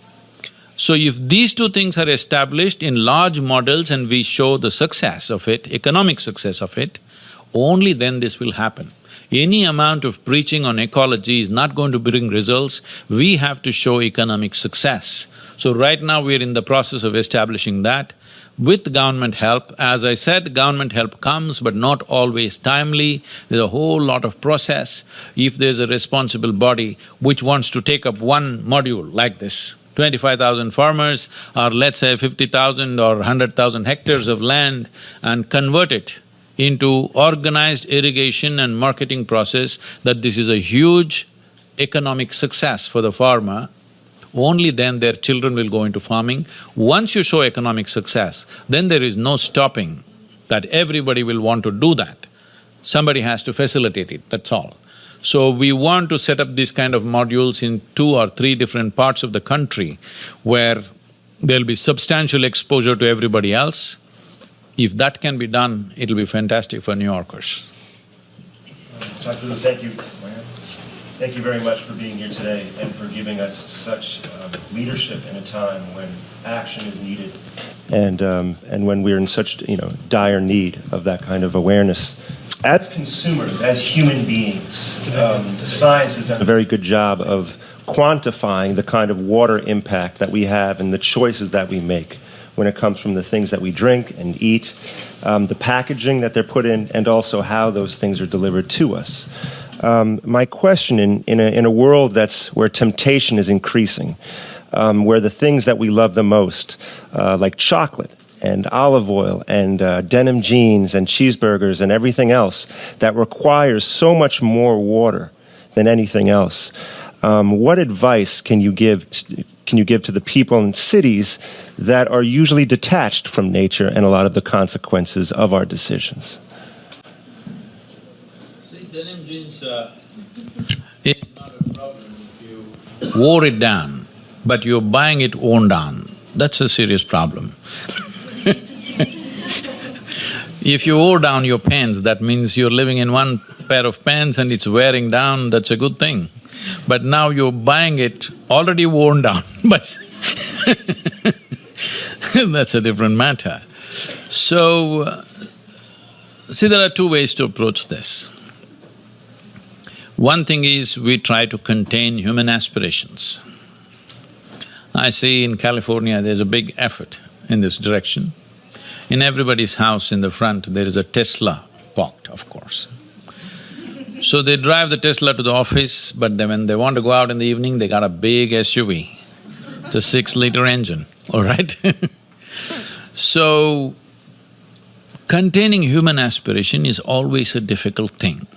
So if these two things are established in large models and we show the success of it, economic success of it, only then this will happen. Any amount of preaching on ecology is not going to bring results, we have to show economic success. So right now we're in the process of establishing that. With government help, as I said, government help comes but not always timely, there's a whole lot of process. If there's a responsible body which wants to take up one module like this, 25,000 farmers or let's say 50,000 or 100,000 hectares of land and convert it into organized irrigation and marketing process, that this is a huge economic success for the farmer, only then their children will go into farming. Once you show economic success, then there is no stopping that everybody will want to do that. Somebody has to facilitate it, that's all. So we want to set up these kind of modules in 2 or 3 different parts of the country where there'll be substantial exposure to everybody else. If that can be done, it'll be fantastic for New Yorkers. Sadhguru, thank you. Thank you very much for being here today and for giving us such leadership in a time when action is needed and when we're in such dire need of that kind of awareness. As consumers, as human beings, science has done a very good job of quantifying the kind of water impact that we have and the choices that we make when it comes from the things that we drink and eat, the packaging that they're put in, and also how those things are delivered to us. My question, in a world where temptation is increasing, where the things that we love the most, like chocolate and olive oil and denim jeans and cheeseburgers and everything else that requires so much more water than anything else, what advice can you give to the people in cities that are usually detached from nature and a lot of the consequences of our decisions? See, denim jeans is not a problem if you wore it down, but you're buying it worn down. That's a serious problem. If you wore down your pants, that means you're living in one pair of pants and it's wearing down, that's a good thing. But now you're buying it already worn down, but that's a different matter. So, see, there are two ways to approach this. One thing is we try to contain human aspirations. I see in California there's a big effort in this direction. In everybody's house in the front there is a Tesla parked, of course. So they drive the Tesla to the office, but then when they want to go out in the evening, they got a big SUV, it's a 6-liter engine, all right? So, containing human aspiration is always a difficult thing.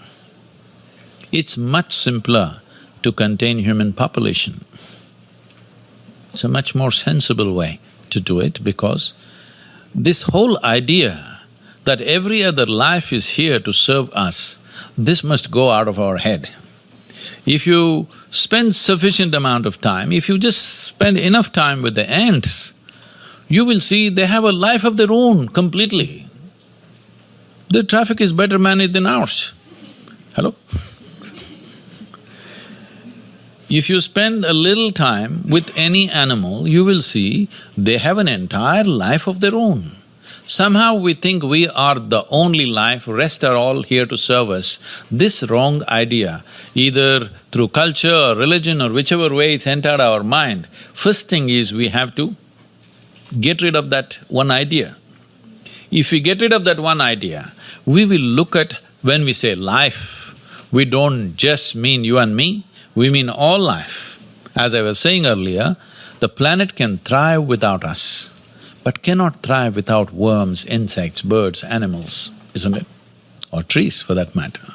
It's much simpler to contain human population. It's a much more sensible way to do it, because this whole idea that every other life is here to serve us, this must go out of our head. If you spend sufficient amount of time, if you just spend enough time with the ants, you will see they have a life of their own completely. Their traffic is better managed than ours. Hello? If you spend a little time with any animal, you will see they have an entire life of their own. Somehow we think we are the only life, rest are all here to serve us. This wrong idea, either through culture or religion or whichever way it's entered our mind, first thing is we have to get rid of that one idea. If we get rid of that one idea, we will look at, when we say life, we don't just mean you and me, we mean all life. As I was saying earlier, the planet can thrive without us, but cannot thrive without worms, insects, birds, animals, isn't it? Or trees, for that matter.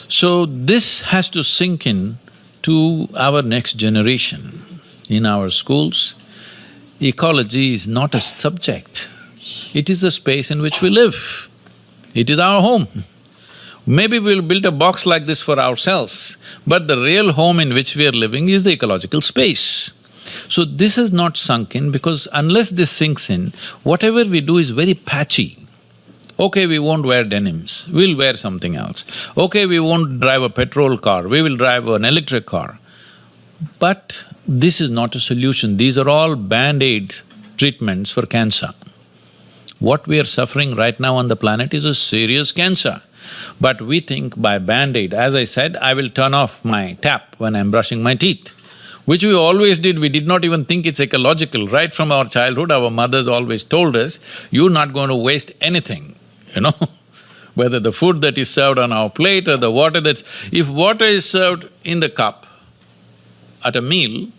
So this has to sink in to our next generation. In our schools, ecology is not a subject, it is a space in which we live. It is our home. Maybe we'll build a box like this for ourselves, but the real home in which we are living is the ecological space. So this is not sunk in, because unless this sinks in, whatever we do is very patchy. Okay, we won't wear denims, we'll wear something else. Okay, we won't drive a petrol car, we will drive an electric car. But this is not a solution, these are all band-aid treatments for cancer. What we are suffering right now on the planet is a serious cancer. But we think by band-aid, as I said, I will turn off my tap when I'm brushing my teeth, which we always did. We did not even think it's ecological. Right from our childhood, our mothers always told us, you're not going to waste anything, you know whether the food that is served on our plate or the water that's… If water is served in the cup at a meal,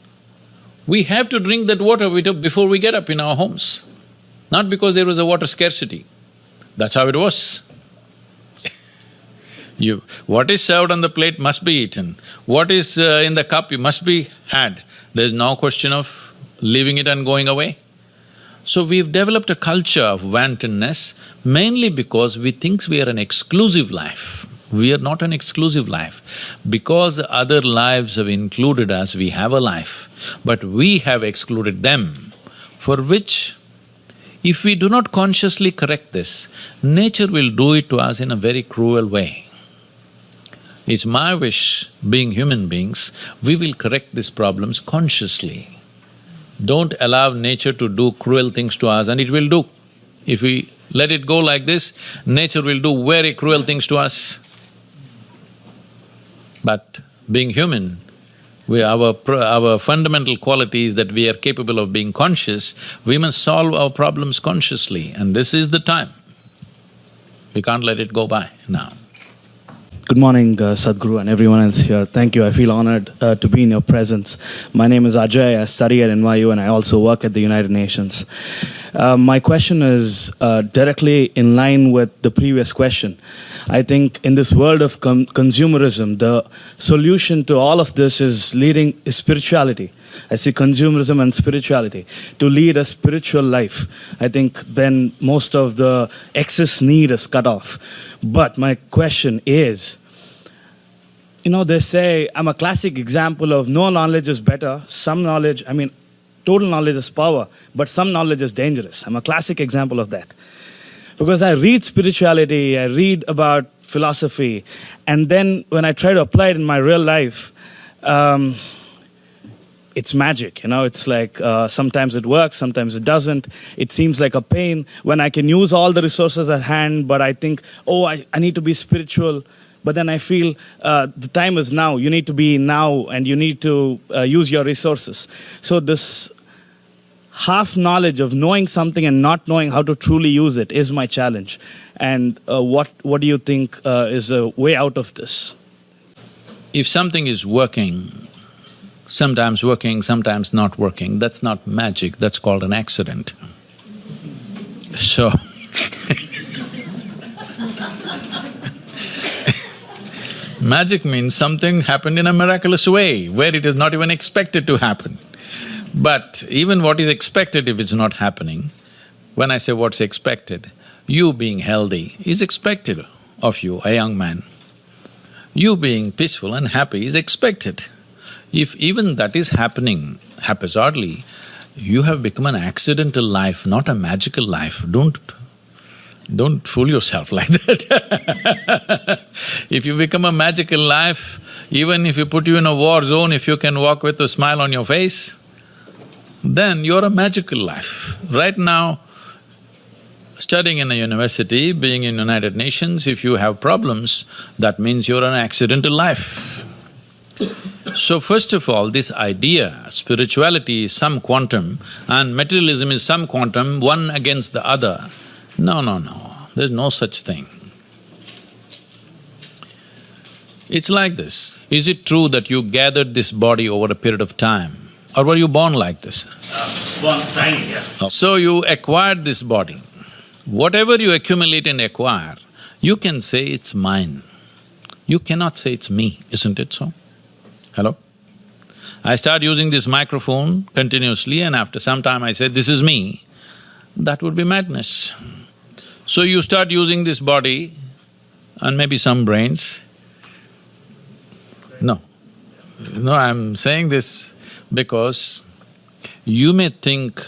we have to drink that water before we get up in our homes. Not because there was a water scarcity, that's how it was. What is served on the plate must be eaten, what is in the cup must be had. There's no question of leaving it and going away. So we've developed a culture of wantonness mainly because we think we are an exclusive life. We are not an exclusive life. Because other lives have included us, we have a life, but we have excluded them, for which if we do not consciously correct this, nature will do it to us in a very cruel way. It's my wish, being human beings, we will correct these problems consciously. Don't allow nature to do cruel things to us, and it will do. If we let it go like this, nature will do very cruel things to us. But being human, our fundamental quality is that we are capable of being conscious. We must solve our problems consciously, and this is the time. We can't let it go by now. Good morning, Sadhguru and everyone else here. Thank you. I feel honored to be in your presence. My name is Ajay. I study at NYU and I also work at the United Nations. My question is directly in line with the previous question. I think in this world of consumerism, the solution to all of this is spirituality. I see consumerism and spirituality. To lead a spiritual life, I think then most of the excess need is cut off. But my question is, they say I'm a classic example of no knowledge is better, some knowledge, total knowledge is power, but some knowledge is dangerous. I'm a classic example of that. Because I read spirituality, I read about philosophy, and then when I try to apply it in my real life, it's magic, it's like sometimes it works, sometimes it doesn't. It seems like a pain when I can use all the resources at hand, but I think, I need to be spiritual. But then I feel the time is now. You need to be now and you need to use your resources. So this half knowledge of knowing something and not knowing how to truly use it is my challenge. And what do you think is a way out of this? If something is working, sometimes not working, that's not magic, that's called an accident. So magic means something happened in a miraculous way, where it is not even expected to happen. But even what is expected, if it's not happening, when I say what's expected, you being healthy is expected of you, a young man. You being peaceful and happy is expected. If even that is happening haphazardly, you have become an accidental life, not a magical life. Don't fool yourself like that. If you become a magical life, even if you put you in a war zone, if you can walk with a smile on your face, then you're a magical life. Right now, studying in a university, being in United Nations, if you have problems, that means you're an accidental life. So first of all, this idea, spirituality is some quantum and materialism is some quantum, one against the other. No, there's no such thing. It's like this. Is it true that you gathered this body over a period of time? Or were you born like this? Born tiny, yeah. So you acquired this body. Whatever you accumulate and acquire, you can say it's mine. You cannot say it's me, isn't it so? Hello? I start using this microphone continuously and after some time I say, this is me, that would be madness. So you start using this body and maybe some brains. No, I'm saying this because you may think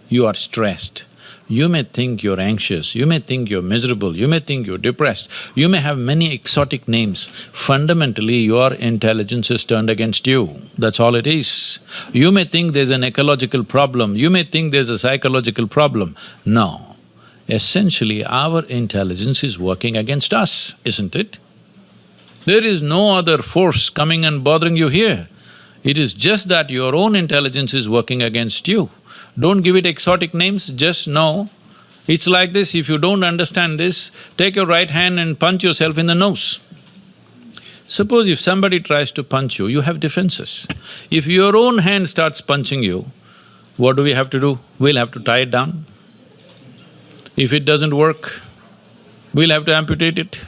you are stressed, you may think you're anxious, you may think you're miserable, you may think you're depressed, you may have many exotic names. Fundamentally, your intelligence is turned against you, that's all it is. You may think there's an ecological problem, you may think there's a psychological problem. No, essentially our intelligence is working against us, isn't it? There is no other force coming and bothering you here. It is just that your own intelligence is working against you. Don't give it exotic names, just know. It's like this, if you don't understand this, take your right hand and punch yourself in the nose. Suppose if somebody tries to punch you, you have defenses. If your own hand starts punching you, what do we have to do? We'll have to tie it down. If it doesn't work, we'll have to amputate it.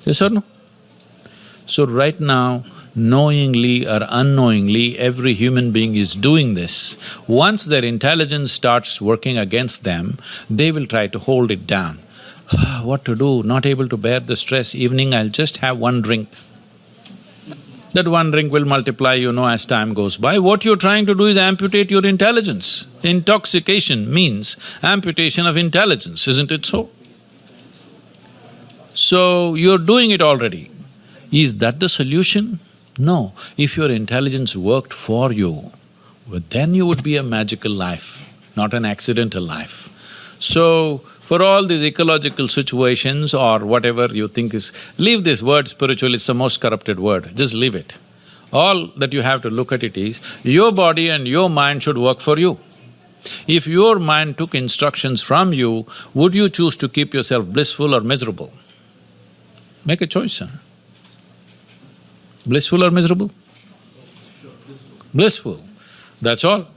Yes or no? So right now, knowingly or unknowingly, every human being is doing this. Once their intelligence starts working against them, they will try to hold it down. What to do? Not able to bear the stress, evening I'll just have one drink. That one drink will multiply, as time goes by. What you're trying to do is amputate your intelligence. Intoxication means amputation of intelligence, isn't it so? So, you're doing it already. Is that the solution? No. If your intelligence worked for you, well, then you would be a magical life, not an accidental life. So, For all these ecological situations or whatever you think is… leave this word spiritual, it's the most corrupted word, just leave it. All that you have to look at it is, your body and your mind should work for you. If your mind took instructions from you, would you choose to keep yourself blissful or miserable? Make a choice, sir. Blissful or miserable? Blissful, that's all.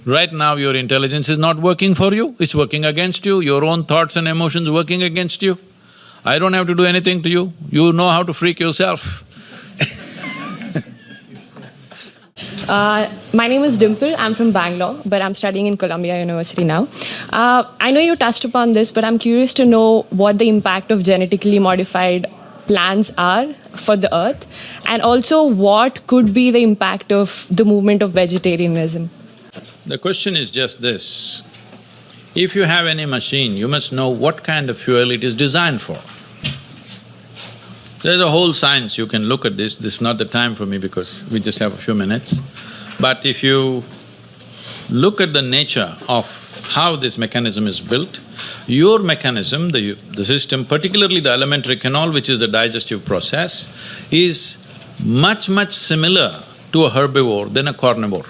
Right now your intelligence is not working for you, it's working against you, your own thoughts and emotions working against you. I don't have to do anything to you, you know how to freak yourself. My name is Dimple. I'm from Bangalore, but I'm studying in Columbia University now. I know you touched upon this, but I'm curious to know what the impact of genetically modified plants are for the earth, and also what could be the impact of the movement of vegetarianism. The question is just this, if you have any machine, you must know what kind of fuel it is designed for. There's a whole science, you can look at this is not the time for me because we just have a few minutes. But if you look at the nature of how this mechanism is built, your mechanism, the system, particularly the alimentary canal, which is the digestive process, is much similar to a herbivore than a carnivore.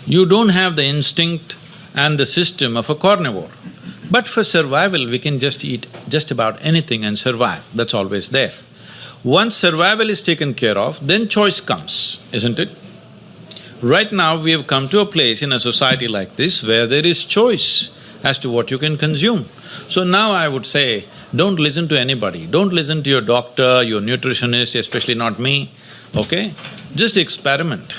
You don't have the instinct and the system of a carnivore. But for survival, we can just eat just about anything and survive, that's always there. Once survival is taken care of, then choice comes, isn't it? Right now, we have come to a place in a society like this where there is choice as to what you can consume. So now I would say, don't listen to anybody, don't listen to your doctor, your nutritionist, especially not me, okay? Just experiment.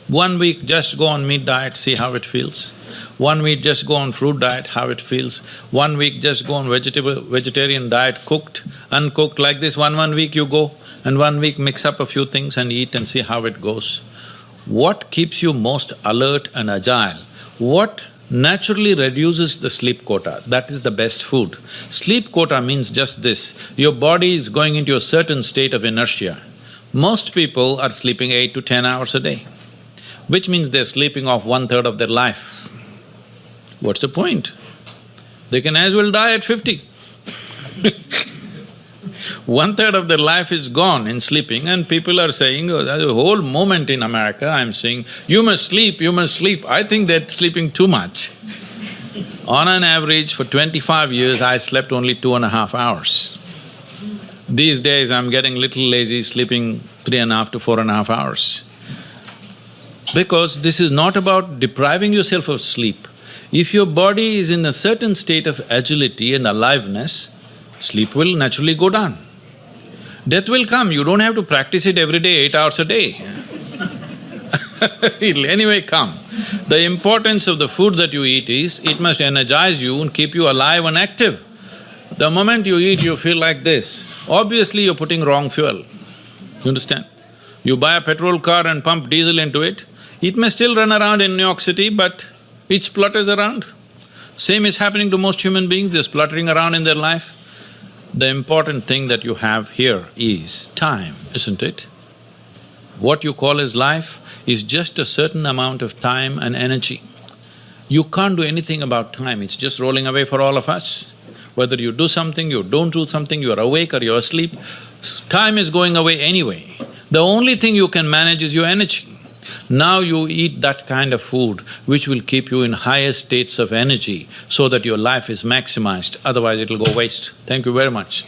1 week, just go on meat diet, see how it feels. 1 week, just go on fruit diet, how it feels. 1 week, just go on vegetarian diet, cooked, uncooked, like this. One week you go, and 1 week mix up a few things and eat and see how it goes. What keeps you most alert and agile? What naturally reduces the sleep quota? That is the best food. Sleep quota means just this, your body is going into a certain state of inertia. Most people are sleeping 8 to 10 hours a day, which means they're sleeping off 1/3 of their life. What's the point? They can as well die at 50. 1/3 of their life is gone in sleeping, and people are saying, oh, there's a whole movement in America, I'm saying, you must sleep, you must sleep. I think they're sleeping too much. On an average, for 25 years, I slept only 2.5 hours. These days, I'm getting little lazy, sleeping 3.5 to 4.5 hours. Because this is not about depriving yourself of sleep. If your body is in a certain state of agility and aliveness, sleep will naturally go down. Death will come, you don't have to practice it every day, 8 hours a day. It'll anyway come. The importance of the food that you eat is, it must energize you and keep you alive and active. The moment you eat, you feel like this, obviously you're putting wrong fuel. You understand? You buy a petrol car and pump diesel into it, it may still run around in New York City, but it splutters around. Same is happening to most human beings, they're spluttering around in their life. The important thing that you have here is time, isn't it? What you call as life is just a certain amount of time and energy. You can't do anything about time, it's just rolling away for all of us. Whether you do something, you don't do something, you're awake or you're asleep, time is going away anyway. The only thing you can manage is your energy. Now you eat that kind of food which will keep you in higher states of energy so that your life is maximized, otherwise it'll go waste. Thank you very much.